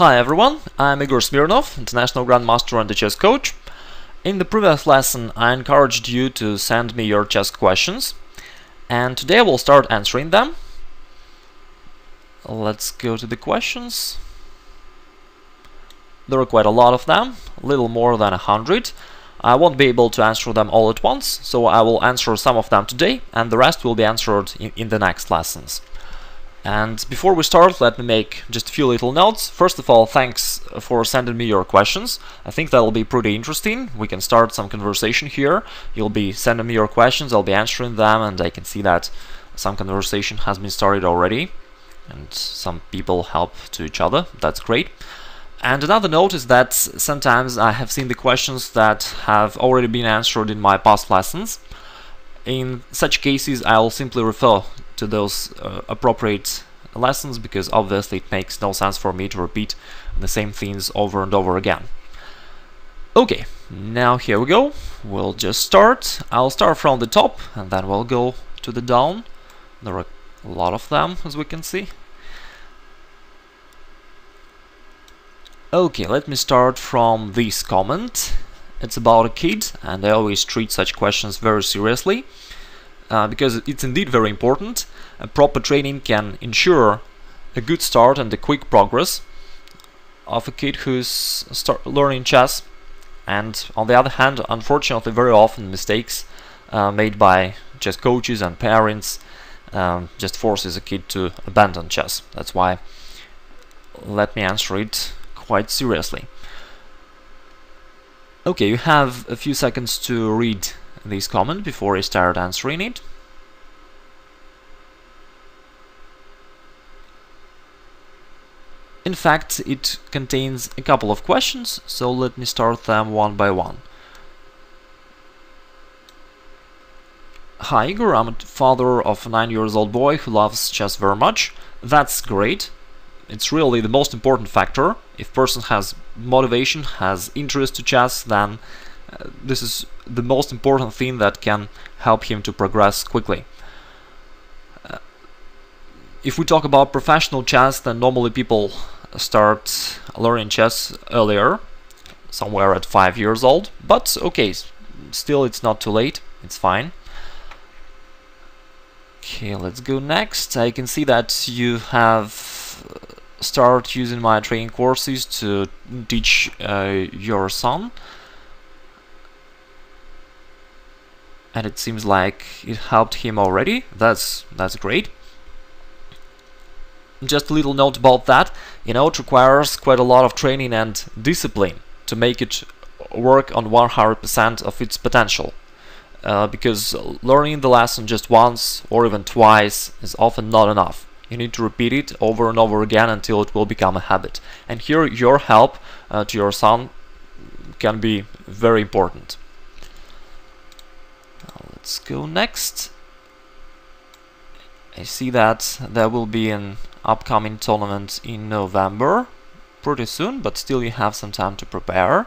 Hi everyone, I'm Igor Smirnov, International Grandmaster and a chess coach. In the previous lesson I encouraged you to send me your chess questions, and today I will start answering them. Let's go to the questions. There are quite a lot of them, a little more than 100. I won't be able to answer them all at once, so I will answer some of them today, and the rest will be answered in the next lessons. And before we start, let me make just a few little notes. First of all, thanks for sending me your questions. I think that'll be pretty interesting. We can start some conversation here. You'll be sending me your questions, I'll be answering them, and I can see that some conversation has been started already, and some people help to each other. That's great. And another note is that sometimes I have seen the questions that have already been answered in my past lessons. In such cases, I'll simply refer to those appropriate lessons, because obviously it makes no sense for me to repeat the same things over and over again. Okay, now here we go. We'll just start. I'll start from the top and then we'll go to the down. There are a lot of them, as we can see. Okay, let me start from this comment. It's about a kid, and I always treat such questions very seriously, because it's indeed very important. A proper training can ensure a good start and a quick progress of a kid who's learning chess. And on the other hand, unfortunately, very often mistakes made by chess coaches and parents just forces a kid to abandon chess. That's why let me answer it quite seriously. Okay, you have a few seconds to read this comment before I start answering it. In fact, it contains a couple of questions, so let me start them one by one. Hi Igor, I'm a father of a 9-year-old boy who loves chess very much. That's great. It's really the most important factor. If person has motivation, has interest to chess, then this is the most important thing that can help him to progress quickly. If we talk about professional chess, then normally people start learning chess earlier, somewhere at 5 years old, but okay, still it's not too late, it's fine. Okay, let's go next. I can see that you have start using my training courses to teach your son, and it seems like it helped him already. That's great. Just a little note about that, you know, it requires quite a lot of training and discipline to make it work on 100% of its potential, because learning the lesson just once or even twice is often not enough. You need to repeat it over and over again until it will become a habit. And here your help to your son can be very important. Now let's go next. I see that there will be an upcoming tournament in November, pretty soon, but still you have some time to prepare.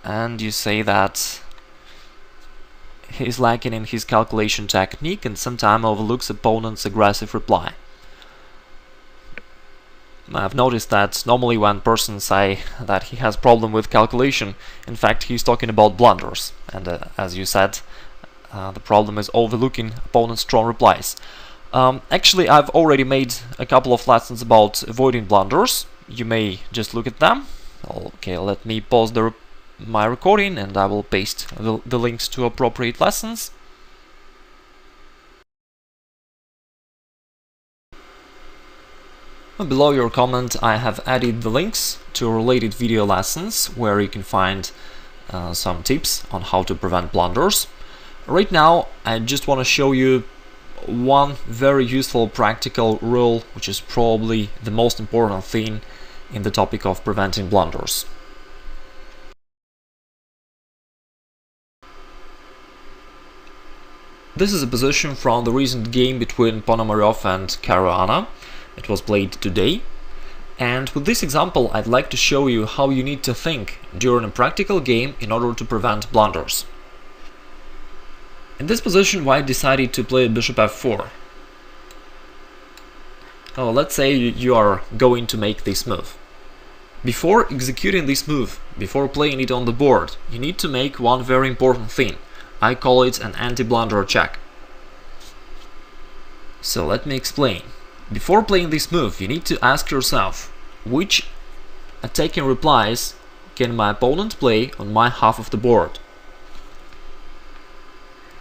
And you say that he's lacking in his calculation technique and sometimes overlooks opponent's aggressive reply. I've noticed that normally when persons say that he has problem with calculation, in fact he's talking about blunders, and as you said, the problem is overlooking opponent's strong replies. Actually, I've already made a couple of lessons about avoiding blunders. You may just look at them. Okay, let me pause my recording and I will paste the links to appropriate lessons. Below your comment I have added the links to related video lessons where you can find some tips on how to prevent blunders. Right now I just want to show you one very useful practical rule, which is probably the most important thing in the topic of preventing blunders. This is a position from the recent game between Ponomarev and Caruana. It was played today. And with this example, I'd like to show you how you need to think during a practical game in order to prevent blunders. In this position, White decided to play bishop f4. Oh, let's say you are going to make this move. Before executing this move, before playing it on the board, you need to make one very important thing. I call it an anti-blunder check. So let me explain. Before playing this move, you need to ask yourself, which attacking replies can my opponent play on my half of the board?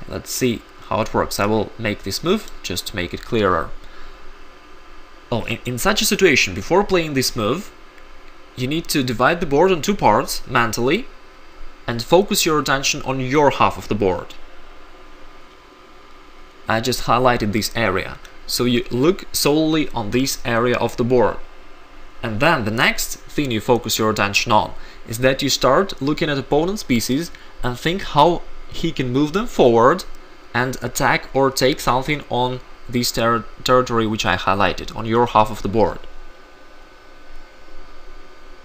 Let's see how it works. I will make this move just to make it clearer. Oh, in such a situation, before playing this move, you need to divide the board in two parts mentally and focus your attention on your half of the board. I just highlighted this area, so you look solely on this area of the board. And then the next thing you focus your attention on is that you start looking at opponent's pieces and think how he can move them forward and attack or take something on this territory which I highlighted, on your half of the board.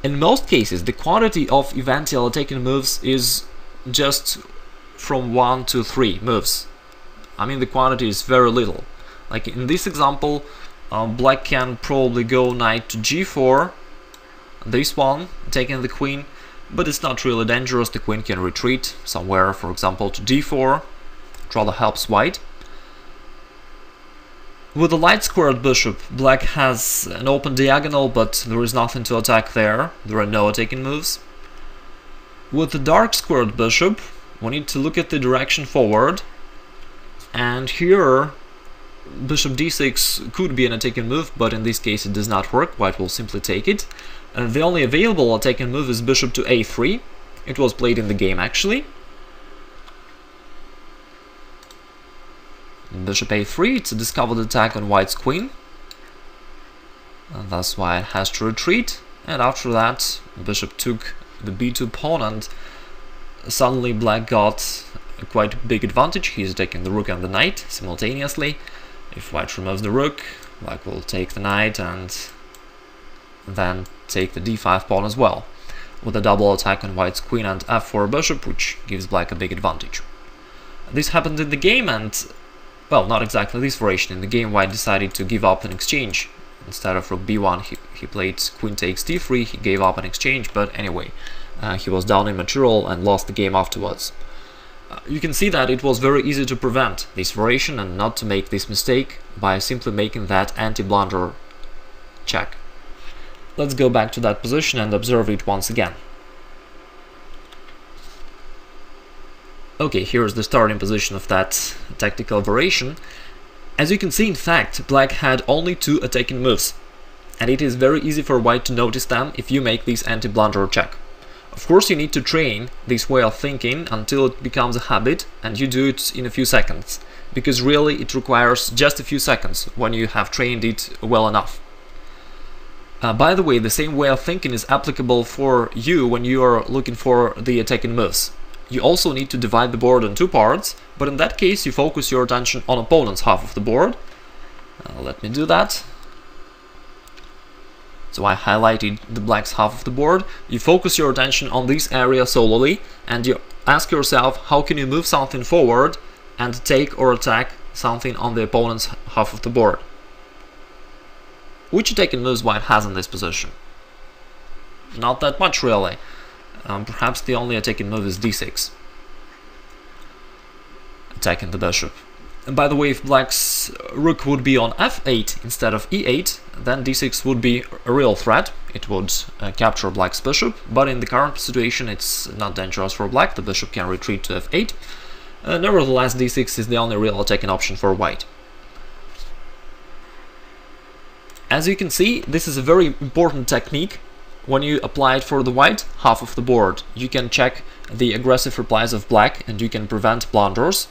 In most cases, the quantity of eventual attacking moves is just from 1 to 3 moves. I mean, the quantity is very little. Like in this example, black can probably go knight to g4, this one, taking the queen, but it's not really dangerous. The queen can retreat somewhere, for example, to d4. It rather helps white. With the light squared bishop, black has an open diagonal, but there is nothing to attack there. There are no attacking moves. With the dark squared bishop, we need to look at the direction forward, and here bishop d6 could be an attacking move, but in this case it does not work. White will simply take it. The only available attacking move is bishop to a3. It was played in the game actually. Bishop a3, it's a discovered attack on white's queen, and that's why it has to retreat. And after that, bishop took the b2 pawn, and suddenly black got a quite big advantage. He's taking the rook and the knight simultaneously. If white removes the rook, black will take the knight and then take the d5 pawn as well, with a double attack on white's queen and f4 bishop, which gives black a big advantage. This happened in the game, and well, not exactly this variation. In the game, white decided to give up an exchange. Instead of rook b1, he played queen takes d3, he gave up an exchange, but anyway, he was down in material and lost the game afterwards. You can see that it was very easy to prevent this variation and not to make this mistake by simply making that anti-blunder check. Let's go back to that position and observe it once again. Okay, here's the starting position of that tactical variation. As you can see, in fact, black had only 2 attacking moves, and it is very easy for white to notice them if you make this anti-blunder check. Of course, you need to train this way of thinking until it becomes a habit, and you do it in a few seconds, because really it requires just a few seconds when you have trained it well enough. By the way, the same way of thinking is applicable for you when you are looking for the attacking moves. You also need to divide the board in 2 parts, but in that case you focus your attention on opponent's half of the board. Let me do that. So I highlighted the black's half of the board. You focus your attention on this area solely, and you ask yourself how can you move something forward and take or attack something on the opponent's half of the board. Which attacking moves white has in this position? Not that much really. Perhaps the only attacking move is d6, attacking the bishop. And by the way, if black's rook would be on f8 instead of e8, then d6 would be a real threat. It would capture black's bishop, but in the current situation it's not dangerous for black. The bishop can retreat to f8. Nevertheless, d6 is the only real attacking option for white. As you can see, this is a very important technique. When you apply it for the white half of the board, you can check the aggressive replies of black and you can prevent blunders.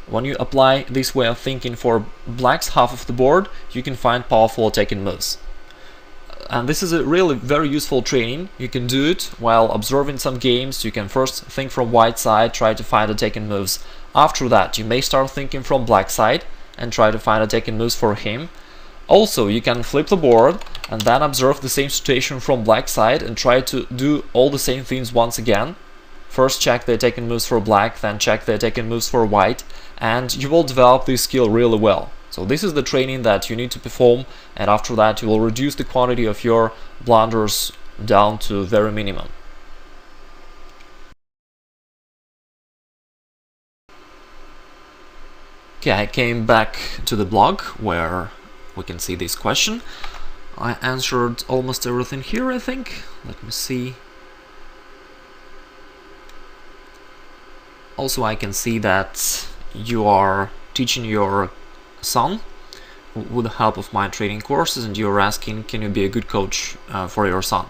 When you apply this way of thinking for black's half of the board, you can find powerful attacking moves. And this is a really very useful training. You can do it while observing some games. You can first think from white side, try to find attacking moves. After that, you may start thinking from black side and try to find attacking moves for him. Also, you can flip the board and then observe the same situation from black side and try to do all the same things once again. First check the attacking moves for black, then check the attacking moves for white, and you will develop this skill really well. So this is the training that you need to perform, and after that you will reduce the quantity of your blunders down to very minimum. Okay, I came back to the blog where we can see this question. I answered almost everything here, I think. Let me see. Also, I can see that you are teaching your son with the help of my training courses, and you're asking, can you be a good coach for your son?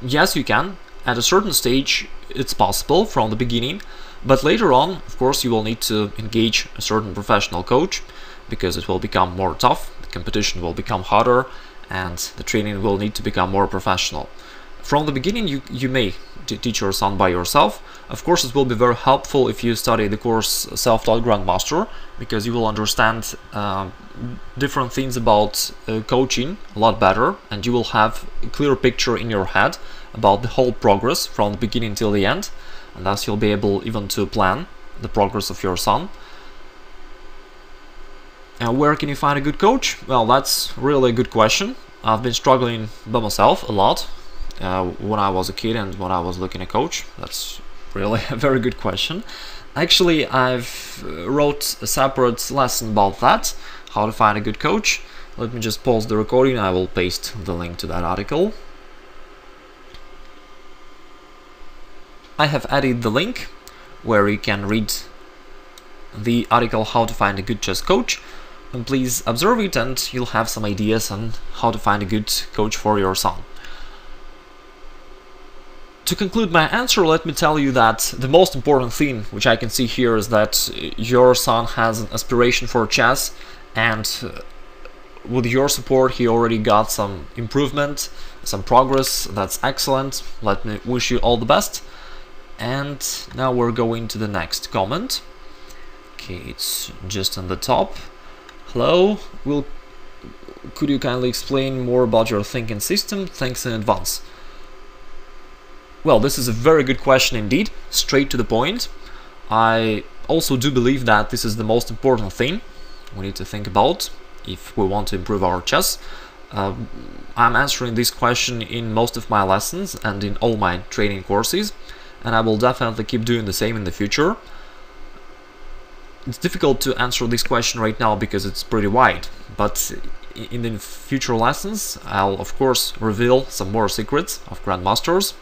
Yes, you can. At a certain stage, it's possible from the beginning, but later on, of course, you will need to engage a certain professional coach, because it will become more tough, the competition will become harder, and the training will need to become more professional. From the beginning, you may teach your son by yourself. Of course, it will be very helpful if you study the course Self-Taught Grandmaster, because you will understand different things about coaching a lot better, and you will have a clear picture in your head about the whole progress from the beginning till the end, and thus you'll be able even to plan the progress of your son. And where can you find a good coach? Well, that's really a good question. I've been struggling by myself a lot when I was a kid and when I was looking at a coach. That's really a very good question. Actually, I've wrote a separate lesson about that, how to find a good coach. Let me just pause the recording. I will paste the link to that article. I have added the link where you can read the article How to Find a Good Chess Coach, and please observe it and you'll have some ideas on how to find a good coach for your son. To conclude my answer, let me tell you that the most important thing which I can see here is that your son has an aspiration for chess, and with your support he already got some improvement, some progress. That's excellent. Let me wish you all the best. And now we're going to the next comment. Okay, it's just on the top. Hello, could you kindly explain more about your thinking system? Thanks in advance. Well, this is a very good question indeed, straight to the point. I also do believe that this is the most important thing we need to think about if we want to improve our chess. I'm answering this question in most of my lessons and in all my training courses, and I will definitely keep doing the same in the future. It's difficult to answer this question right now because it's pretty wide, but in the future lessons I'll of course reveal some more secrets of Grandmasters.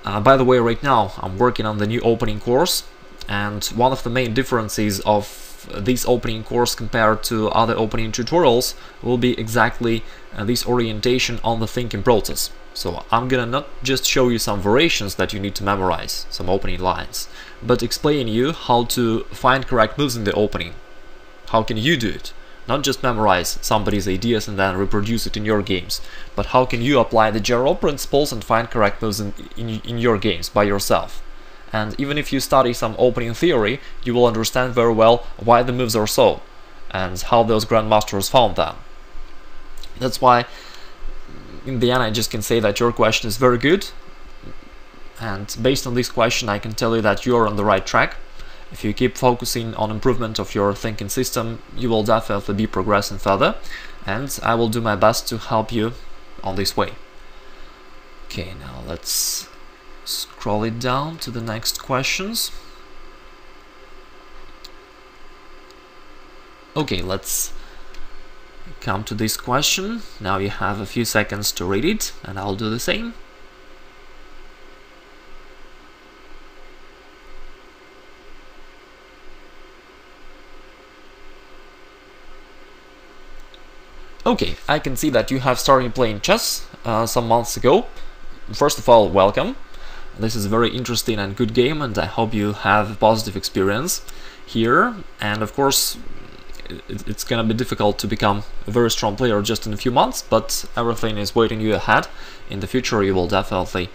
By the way, right now I'm working on the new opening course, and one of the main differences of this opening course compared to other opening tutorials will be exactly this orientation on the thinking process. So I'm gonna not just show you some variations that you need to memorize, some opening lines, but explain you how to find correct moves in the opening. How can you do it? Not just memorize somebody's ideas and then reproduce it in your games, but how can you apply the general principles and find correct moves in your games by yourself. And even if you study some opening theory, you will understand very well why the moves are so, and how those grandmasters found them. That's why in the end I just can say that your question is very good, and based on this question I can tell you that you're on the right track. If you keep focusing on improvement of your thinking system, you will definitely be progressing further, and I will do my best to help you on this way. Okay, now let's scroll it down to the next questions. Okay, let's come to this question. Now you have a few seconds to read it, and I'll do the same. Okay, I can see that you have started playing chess some months ago. First of all, welcome. This is a very interesting and good game, and I hope you have a positive experience here. And of course, it's gonna be difficult to become a very strong player just in a few months, but everything is waiting you ahead. In the future, you will definitely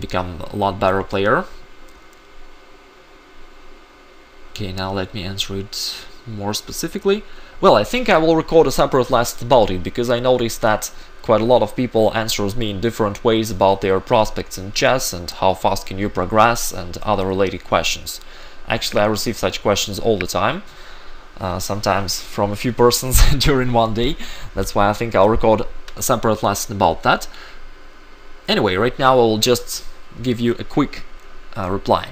become a lot better player. Okay, now let me answer it more specifically. Well, I think I will record a separate lesson about it, because I noticed that quite a lot of people answers me in different ways about their prospects in chess and how fast can you progress and other related questions. Actually, I receive such questions all the time. sometimes from a few persons during one day. That's why I think I'll record a separate lesson about that. Anyway, right now I will just give you a quick reply.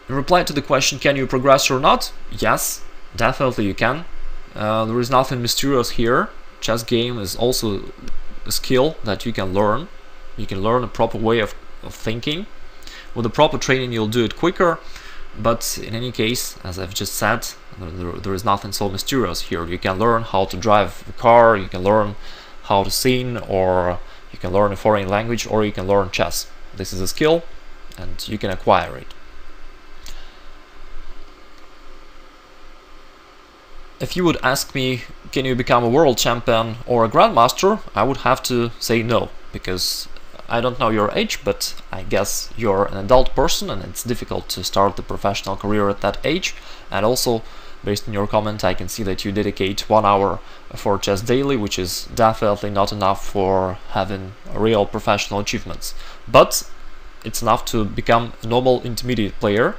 In reply to the question, can you progress or not? Yes, definitely you can. There is nothing mysterious here. Chess game is also a skill that you can learn. You can learn a proper way of thinking. With the proper training you'll do it quicker, but in any case, as I've just said, there is nothing so mysterious here. You can learn how to drive a car, you can learn how to sing, or you can learn a foreign language, or you can learn chess. This is a skill and you can acquire it. If you would ask me, can you become a world champion or a grandmaster, I would have to say no, because I don't know your age, but I guess you're an adult person and it's difficult to start the professional career at that age. And also, based on your comment, I can see that you dedicate 1 hour for chess daily, which is definitely not enough for having real professional achievements. But it's enough to become a normal intermediate player,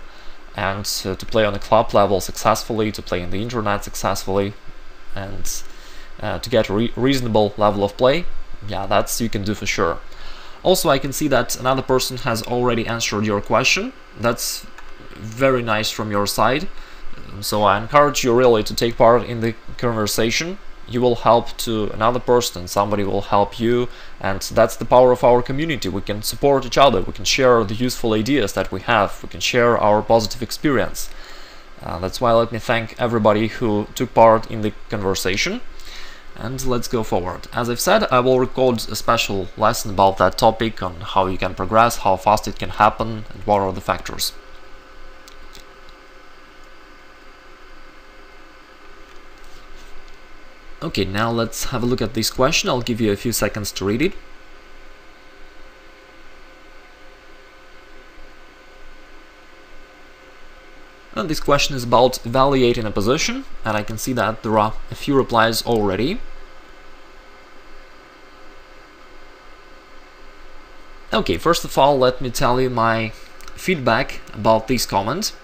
and to play on a club level successfully, to play in the internet successfully, and to get a reasonable level of play. Yeah, that's you can do for sure. Also, I can see that another person has already answered your question. That's very nice from your side. So I encourage you really to take part in the conversation. You will help to another person, somebody will help you, and that's the power of our community. We can support each other, we can share the useful ideas that we have, we can share our positive experience. That's why let me thank everybody who took part in the conversation. And let's go forward. As I've said, I will record a special lesson about that topic, on how you can progress, how fast it can happen, and what are the factors. Okay, now let's have a look at this question. I'll give you a few seconds to read it. And this question is about evaluating a position, and I can see that there are a few replies already. Okay, first of all, let me tell you my feedback about this comment.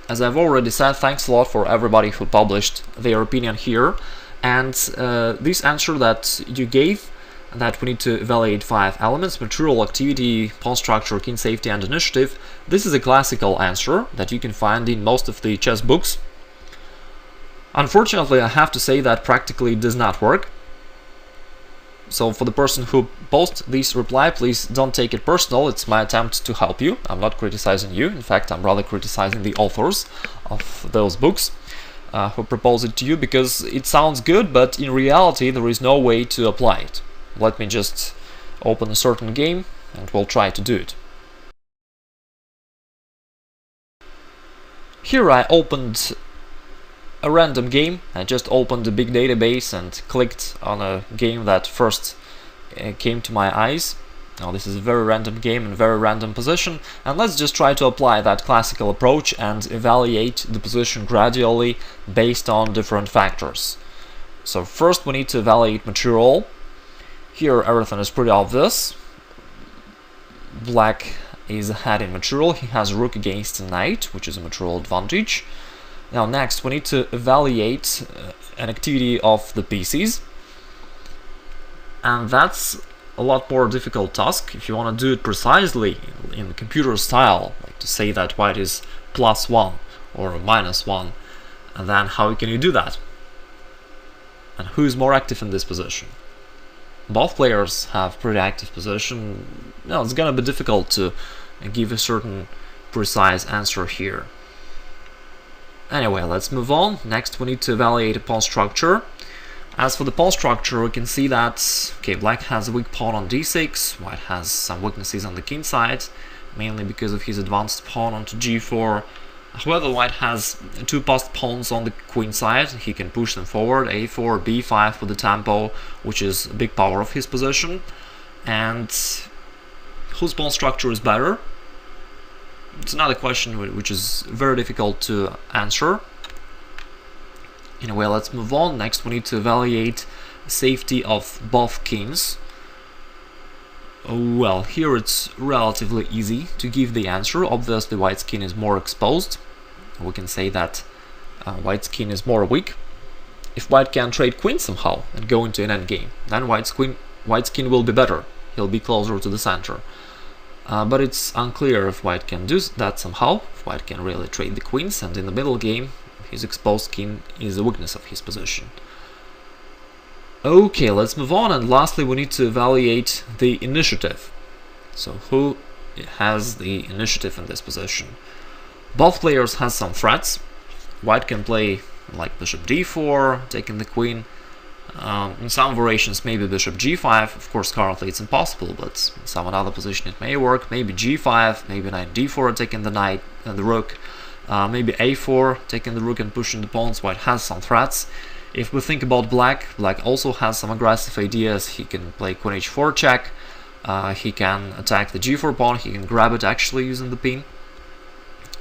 As I've already said, thanks a lot for everybody who published their opinion here. And this answer that you gave, that we need to evaluate 5 elements: material, activity, pawn structure, king safety, and initiative. This is a classical answer that you can find in most of the chess books. Unfortunately, I have to say that practically it does not work. So for the person who posts this reply, please don't take it personal. It's my attempt to help you. I'm not criticizing you. In fact, I'm rather criticizing the authors of those books who propose it to you, because it sounds good, but in reality there is no way to apply it. Let me just open a certain game and we'll try to do it. Here I opened a random game. I just opened a big database and clicked on a game that first came to my eyes. Now this is a very random game and very random position, and let's just try to apply that classical approach and evaluate the position gradually based on different factors. So first we need to evaluate material. Here everything is pretty obvious. Black is ahead in material. He has rook against a knight, which is a material advantage. Now next we need to evaluate an activity of the pieces, and that's a lot more difficult task. If you want to do it precisely in computer style, like to say that white is +1 or -1, and then how can you do that? And who is more active in this position? Both players have pretty active position. No, it's gonna be difficult to give a certain precise answer here. Anyway, let's move on. Next we need to evaluate a pawn structure. As for the pawn structure, we can see that, okay, black has a weak pawn on d6, white has some weaknesses on the king side, mainly because of his advanced pawn onto g4. However, white has 2 passed pawns on the queen side. He can push them forward, a4, b5 with the tempo, which is a big power of his position. And whose pawn structure is better? It's another question which is very difficult to answer. Anyway, let's move on. Next we need to evaluate safety of both kings. Well, here it's relatively easy to give the answer. Obviously white's king is more exposed. We can say that White's king is more weak. If white can trade queen somehow and go into an endgame, then white's king will be better. He'll be closer to the center. But it's unclear if white can do that somehow, if white can really trade the queens, and in the middle game his exposed king is a weakness of his position. Okay, let's move on, and lastly we need to evaluate the initiative. So who has the initiative in this position? Both players has some threats. White can play like bishop d4, taking the queen. In some variations maybe bishop g5, of course currently it's impossible, but in some other position it may work. Maybe g5, maybe knight d4 taking the knight and the rook, maybe a4 taking the rook and pushing the pawns. White has some threats. If we think about black also has some aggressive ideas. He can play queen h4 check, he can attack the g4 pawn, he can grab it actually using the pin,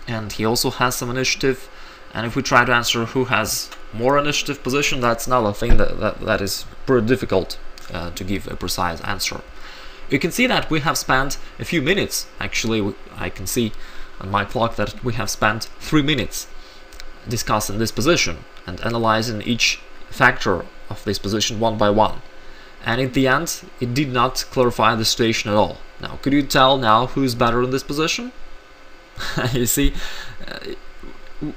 and he also has some initiative. And if we try to answer who has more initiative position, that's another thing that is pretty difficult to give a precise answer. You can see that we have spent a few minutes. Actually, I can see on my clock that we have spent 3 minutes discussing this position and analyzing each factor of this position one by one. And in the end, it did not clarify the situation at all. Now, could you tell now who is better in this position? You see,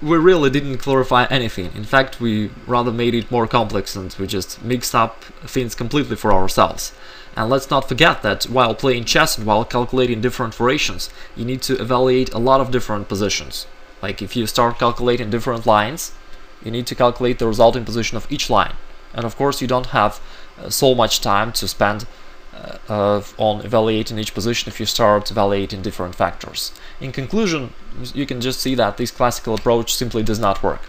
we really didn't clarify anything. In fact, we rather made it more complex, and we just mixed up things completely for ourselves. And let's not forget that while playing chess and while calculating different variations, you need to evaluate a lot of different positions. Like if you start calculating different lines, you need to calculate the resulting position of each line. And of course you don't have so much time to spend on evaluating each position if you start evaluating different factors. In conclusion, you can just see that this classical approach simply does not work.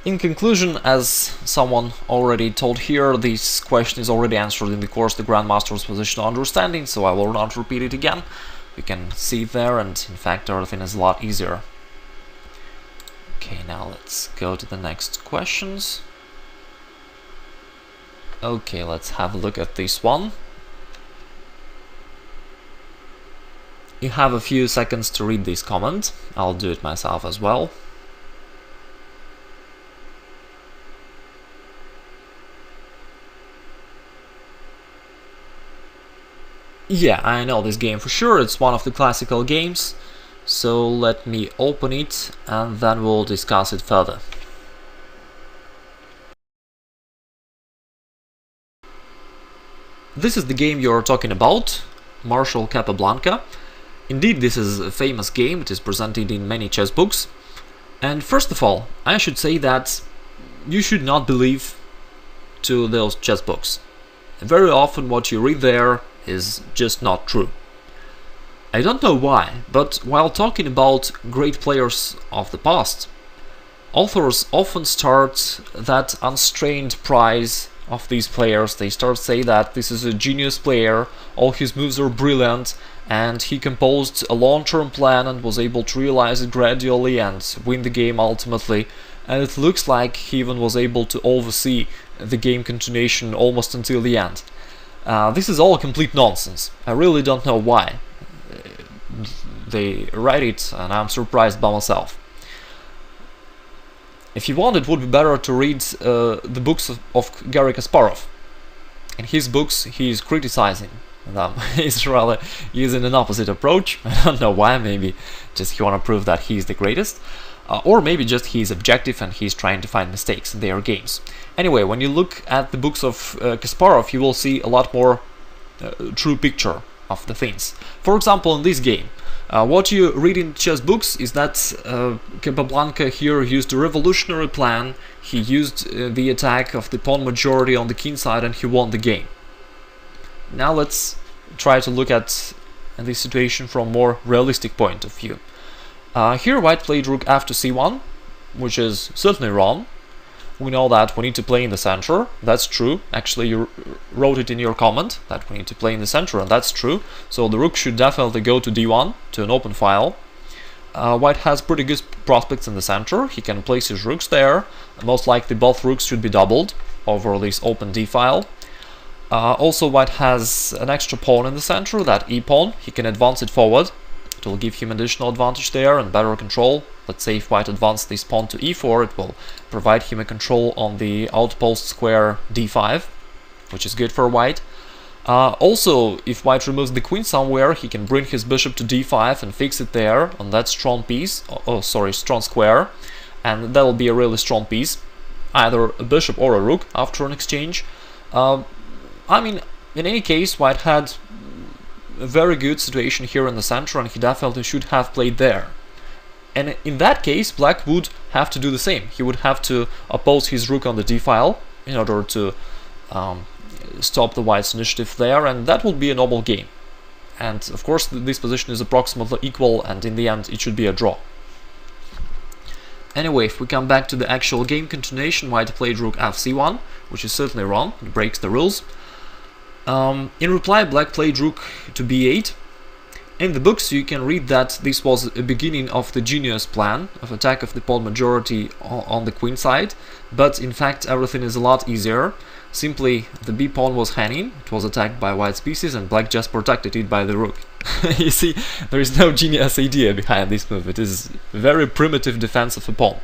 In conclusion, as someone already told here, this question is already answered in the course The Grandmaster's Positional Understanding, so I will not repeat it again. You can see it there, and in fact everything is a lot easier. Okay, now let's go to the next questions. Okay, let's have a look at this one. You have a few seconds to read this comment. I'll do it myself as well. Yeah, I know this game for sure. It's one of the classical games. So let me open it and then we'll discuss it further. This is the game you're talking about, Marshall Capablanca. Indeed, this is a famous game. It is presented in many chess books. And first of all, I should say that you should not believe to those chess books. Very often what you read there is just not true. I don't know why, but while talking about great players of the past, authors often start that unstrained prize of these players. They start say that this is a genius player, all his moves are brilliant, and he composed a long-term plan and was able to realize it gradually and win the game ultimately. And it looks like he even was able to oversee the game continuation almost until the end. This is all complete nonsense. I really don't know why they write it, and I'm surprised by myself. If you want, it would be better to read the books of Garry Kasparov. In his books, he is criticizing them. He's rather using an opposite approach. I don't know why, maybe just he want to prove that he's the greatest. Or maybe just he's objective and he's trying to find mistakes in their games. Anyway, when you look at the books of Kasparov, you will see a lot more true picture of the things. For example, in this game, what you read in chess books is that Capablanca here used a revolutionary plan. He used the attack of the pawn majority on the king side and he won the game. Now let's try to look at this situation from a more realistic point of view. Here white played rook f to c1, which is certainly wrong. We know that we need to play in the center. That's true. Actually, you wrote it in your comment that we need to play in the center, and that's true. So the rook should definitely go to d1, to an open file. White has pretty good prospects in the center. He can place his rooks there. Most likely both rooks should be doubled over this open d file. Also, white has an extra pawn in the center, that e pawn. He can advance it forward It will give him additional advantage there and better control. Let's say if white advances this pawn to e4, it will provide him a control on the outpost square d5, which is good for white. Also, if white removes the queen somewhere, he can bring his bishop to d5 and fix it there on that strong piece, strong square, and that'll be a really strong piece, either a bishop or a rook after an exchange. I mean, in any case, white had a very good situation here in the center, and he definitely should have played there. And in that case, black would have to do the same. He would have to oppose his rook on the d file in order to stop the white's initiative there, and that would be a normal game. And of course, this position is approximately equal, and in the end, it should be a draw. Anyway, if we come back to the actual game continuation, white played rook fc1, which is certainly wrong. It breaks the rules. In reply, black played rook to b8. In the books, you can read that this was a beginning of the genius plan of attack of the pawn majority on the queen side, but in fact everything is a lot easier. Simply, the b pawn was hanging, it was attacked by white's pieces, and black just protected it by the rook. You see, there is no genius idea behind this move. It is a very primitive defense of a pawn.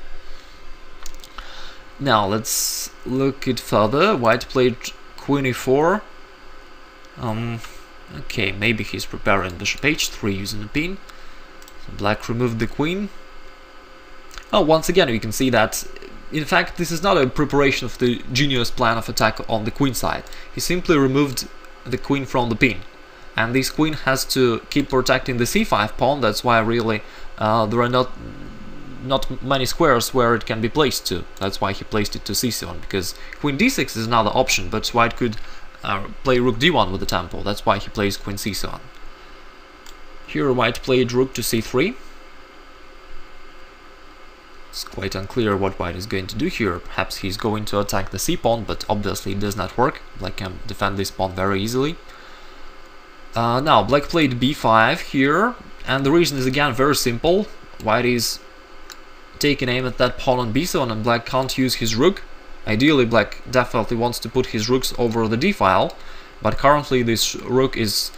Now let's look it further. White played queen e4. Okay, maybe he's preparing bishop h3 using the pin. So black removed the queen. Oh, once again you can see that in fact this is not a preparation of the genius plan of attack on the queen side. He simply removed the queen from the pin, and this queen has to keep protecting the c5 pawn. That's why really there are not many squares where it can be placed to. That's why he placed it to c7, because queen d6 is another option, but white could play rook d1 with the tempo. That's why he plays queen c7. Here white played rook to c3. It's quite unclear what white is going to do here. Perhaps he's going to attack the c-pawn, but obviously it does not work. Black can defend this pawn very easily. Now black played b5 here, and the reason is again very simple. White is taking aim at that pawn on b7, and black can't use his rook. Ideally, black definitely wants to put his rooks over the d-file, but currently this rook is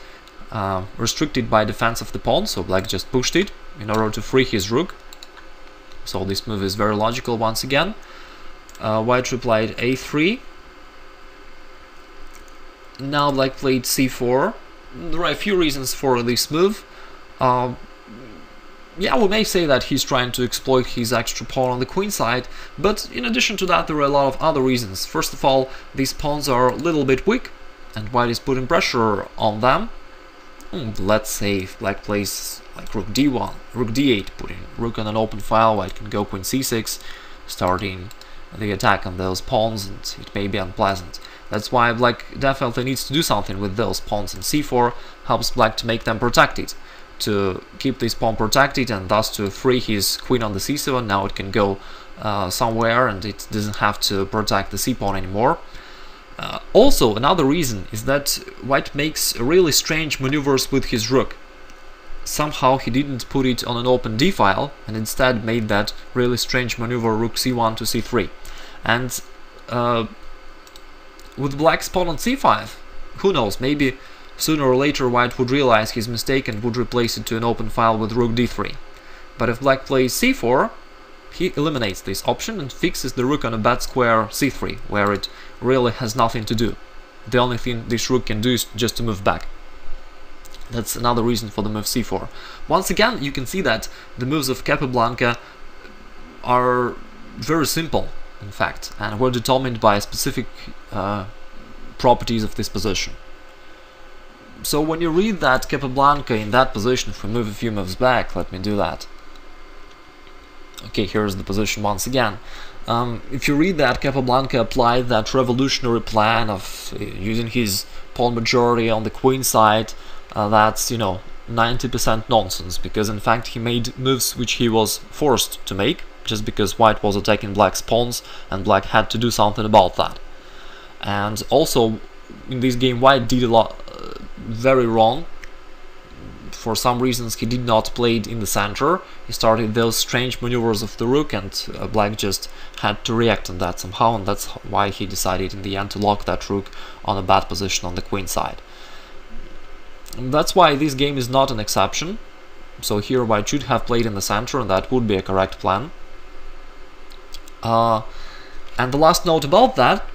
restricted by defense of the pawn, so black just pushed it in order to free his rook. So this move is very logical once again. White replied a3. Now black played c4. There are a few reasons for this move. Yeah, we may say that he's trying to exploit his extra pawn on the queen side, but in addition to that there are a lot of other reasons. First of all, these pawns are a little bit weak, and white is putting pressure on them. Let's say if black plays like rook d1, rook d8, putting rook on an open file, white can go queen c6, starting the attack on those pawns, and it may be unpleasant. That's why black definitely needs to do something with those pawns, and c4 helps black to make them protected, to keep this pawn protected, and thus to free his queen on the c7. Now it can go somewhere, and it doesn't have to protect the c-pawn anymore. Also, another reason is that white makes really strange maneuvers with his rook. Somehow he didn't put it on an open d-file, and instead made that really strange maneuver rook c1 to c3. And with black's pawn on c5, who knows, maybe sooner or later white would realize his mistake and would replace it to an open file with rook d3. But if black plays c4, he eliminates this option and fixes the rook on a bad square c3, where it really has nothing to do. The only thing this rook can do is just to move back. That's another reason for the move c4. Once again, you can see that the moves of Capablanca are very simple, in fact, and were determined by specific properties of this position. So when you read that Capablanca in that position, if we move a few moves back, let me do that. Okay, here's the position once again. If you read that Capablanca applied that revolutionary plan of using his pawn majority on the queen side, that's, 90% nonsense, because in fact he made moves which he was forced to make, just because white was attacking black's pawns, and black had to do something about that. And also, in this game, white did a lot very wrong. For some reasons he did not play it in the center. He started those strange maneuvers of the rook, and black just had to react on that somehow, and that's why he decided in the end to lock that rook on a bad position on the queen side. And that's why this game is not an exception. So here white should have played in the center, and that would be a correct plan. And the last note about that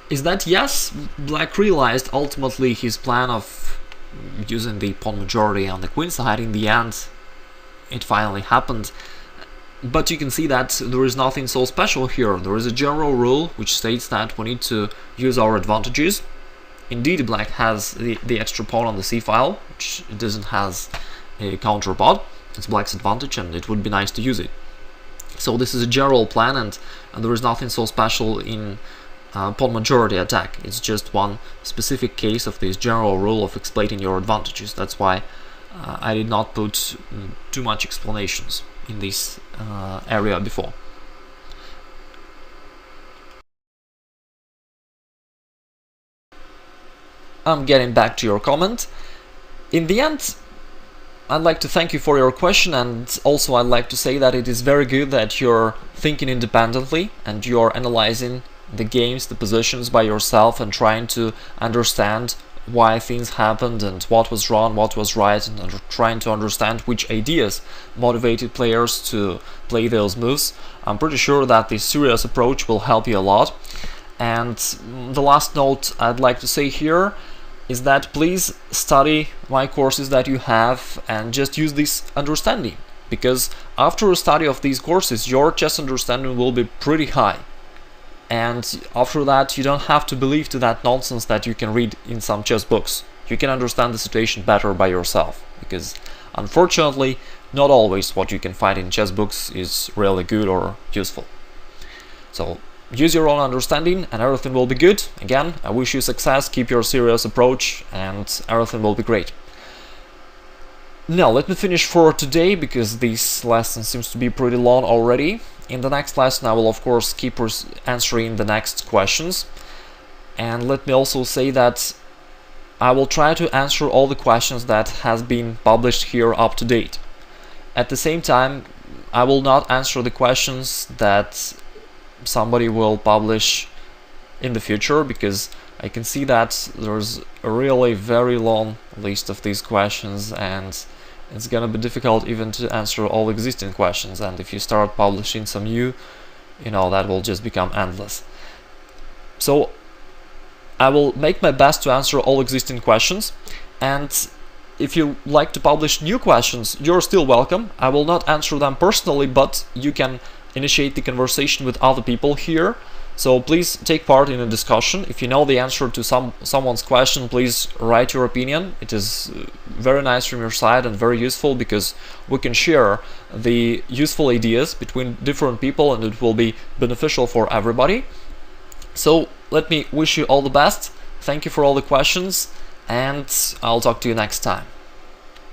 is that yes, black realized ultimately his plan of using the pawn majority on the queen side. In the end, it finally happened. But you can see that there is nothing so special here. There is a general rule which states that we need to use our advantages. Indeed, black has the extra pawn on the c file, which it doesn't has a counter pawn. It's black's advantage, and it would be nice to use it. So this is a general plan, and there is nothing so special in pawn majority attack. It's just one specific case of this general rule of exploiting your advantages. That's why I did not put too much explanations in this area before. I'm getting back to your comment. In the end, I'd like to thank you for your question, and also I'd like to say that it is very good that you're thinking independently and you're analyzing the games, the positions by yourself, and trying to understand why things happened and what was wrong, what was right, and trying to understand which ideas motivated players to play those moves. I'm pretty sure that this serious approach will help you a lot. And the last note I'd like to say here is that please study my courses that you have and just use this understanding, because after a study of these courses your chess understanding will be pretty high. And after that, you don't have to believe to that nonsense that you can read in some chess books. You can understand the situation better by yourself, because unfortunately, not always what you can find in chess books is really good or useful. So use your own understanding and everything will be good. Again, I wish you success, keep your serious approach, and everything will be great. Now, let me finish for today, because this lesson seems to be pretty long already. In the next lesson, I will of course keep answering the next questions. And let me also say that I will try to answer all the questions that has been published here up to date. At the same time, I will not answer the questions that somebody will publish in the future, because I can see that there's a really very long list of these questions, and it's gonna be difficult even to answer all existing questions, and if you start publishing some new, that will just become endless. So I will make my best to answer all existing questions, and if you like to publish new questions, you're still welcome. I will not answer them personally, but you can initiate the conversation with other people here. So please take part in a discussion. If you know the answer to someone's question, please write your opinion. It is very nice from your side and very useful, because we can share the useful ideas between different people and it will be beneficial for everybody. So let me wish you all the best. Thank you for all the questions, and I'll talk to you next time.